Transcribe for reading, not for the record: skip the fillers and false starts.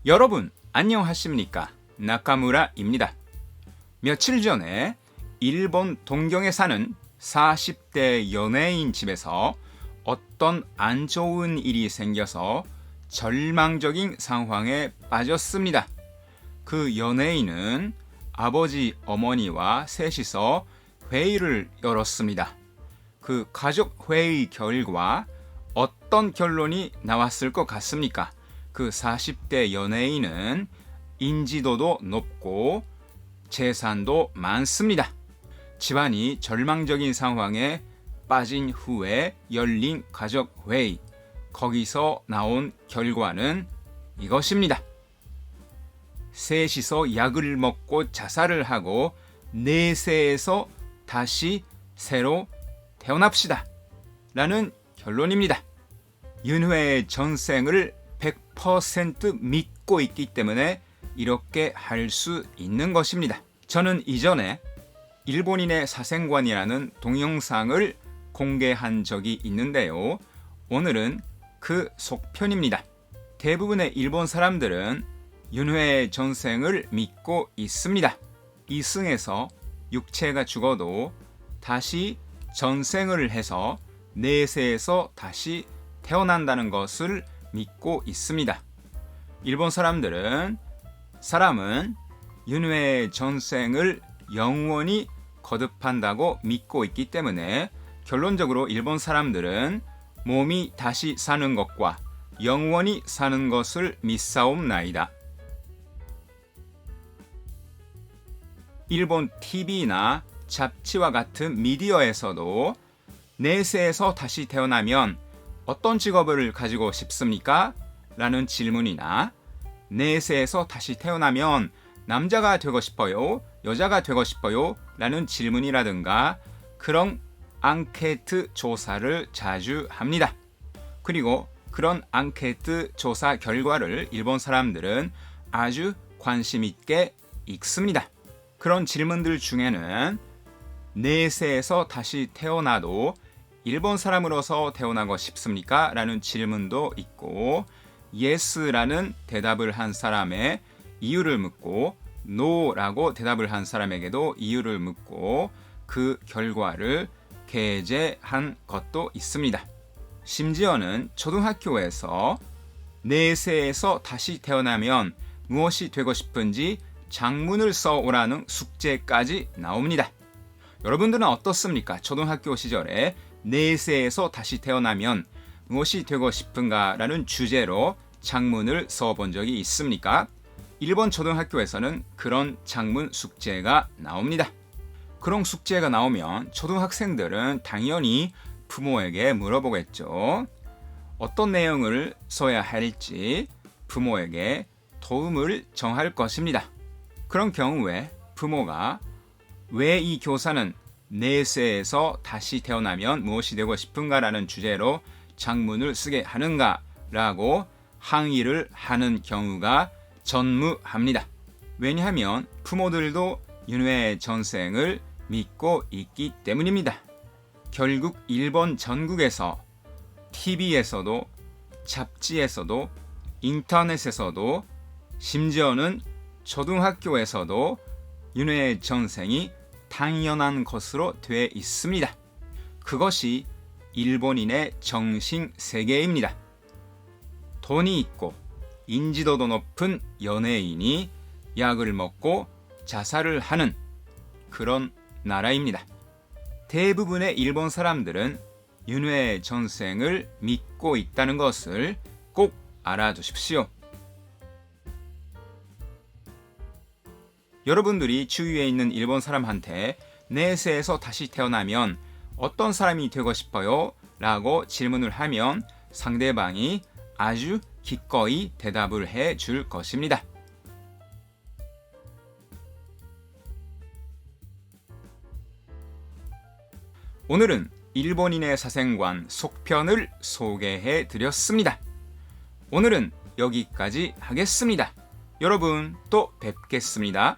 여러분 안녕하십니까? 나카무라입니다. 며칠 전에 일본 동경에 사는 40대 연예인 집에서 어떤 안 좋은 일이 생겨서 절망적인 상황에 빠졌습니다. 그 연예인은 아버지, 어머니와 셋이서 회의를 열었습니다. 그 가족 회의 결과 어떤 결론이 나왔을 것 같습니까? 그 40대 연예인은 인지도도 높고 재산도 많습니다. 집안이 절망적인 상황에 빠진 후에 열린 가족회의, 거기서 나온 결과는 이것입니다. 셋이서 약을 먹고 자살을 하고 내세에서 다시 새로 태어납시다 라는 결론입니다. 윤회의 전생을 100% 믿고 있기 때문에 이렇게 할 수 있는 것입니다. 저는 이전에 일본인의 사생관이라는 동영상을 공개한 적이 있는데요. 오늘은 그 속편입니다. 대부분의 일본 사람들은 윤회의 전생을 믿고 있습니다. 이승에서 육체가 죽어도 다시 전생을 해서 내세에서 다시 태어난다는 것을 믿고 있습니다. 일본 사람은 윤회의 전생을 영원히 거듭한다고 믿고 있기 때문에 결론적으로 일본 사람들은 몸이 다시 사는 것과 영원히 사는 것을 믿사옵나이다. 일본 TV나 잡지와 같은 미디어에서도 내세에서 다시 태어나면 어떤 직업을 가지고 싶습니까? 라는 질문이나 내세에서 다시 태어나면 남자가 되고 싶어요? 여자가 되고 싶어요? 라는 질문이라든가 그런 앙케이트 조사를 자주 합니다. 그리고 그런 앙케이트 조사 결과를 일본 사람들은 아주 관심 있게 읽습니다. 그런 질문들 중에는 내세에서 다시 태어나도 일본 사람으로서 태어나고 싶습니까? 라는 질문도 있고 yes라는 대답을 한 사람의 이유를 묻고 no라고 대답을 한 사람에게도 이유를 묻고 그 결과를 게재한 것도 있습니다. 심지어는 초등학교에서 내세에서 다시 태어나면 무엇이 되고 싶은지 장문을 써오라는 숙제까지 나옵니다. 여러분들은 어떻습니까? 초등학교 시절에 내세에서 다시 태어나면 무엇이 되고 싶은가 라는 주제로 장문을 써본 적이 있습니까? 일본 초등학교에서는 그런 장문 숙제가 나옵니다. 그런 숙제가 나오면 초등학생들은 당연히 부모에게 물어보겠죠. 어떤 내용을 써야 할지 부모에게 도움을 청할 것입니다. 그런 경우에 부모가 왜 이 교사는 내세에서 다시 태어나면 무엇이 되고 싶은가 라는 주제로 장문을 쓰게 하는가 라고 항의를 하는 경우가 전무합니다. 왜냐하면 부모들도 윤회의 전생을 믿고 있기 때문입니다. 결국 일본 전국에서 TV에서도 잡지에서도 인터넷에서도 심지어는 초등학교에서도 윤회의 전생이 당연한 것으로 돼 있습니다. 그것이 일본인의 정신 세계입니다. 돈이 있고 인지도도 높은 연예인이 약을 먹고 자살을 하는 그런 나라입니다. 대부분의 일본 사람들은 윤회의 전생을 믿고 있다는 것을 꼭 알아두십시오. 여러분들이 주위에 있는 일본 사람한테 내세에서 다시 태어나면 어떤 사람이 되고 싶어요? 라고 질문을 하면 상대방이 아주 기꺼이 대답을 해 줄 것입니다. 오늘은 일본인의 사생관 속편을 소개해 드렸습니다. 오늘은 여기까지 하겠습니다. 여러분 또 뵙겠습니다.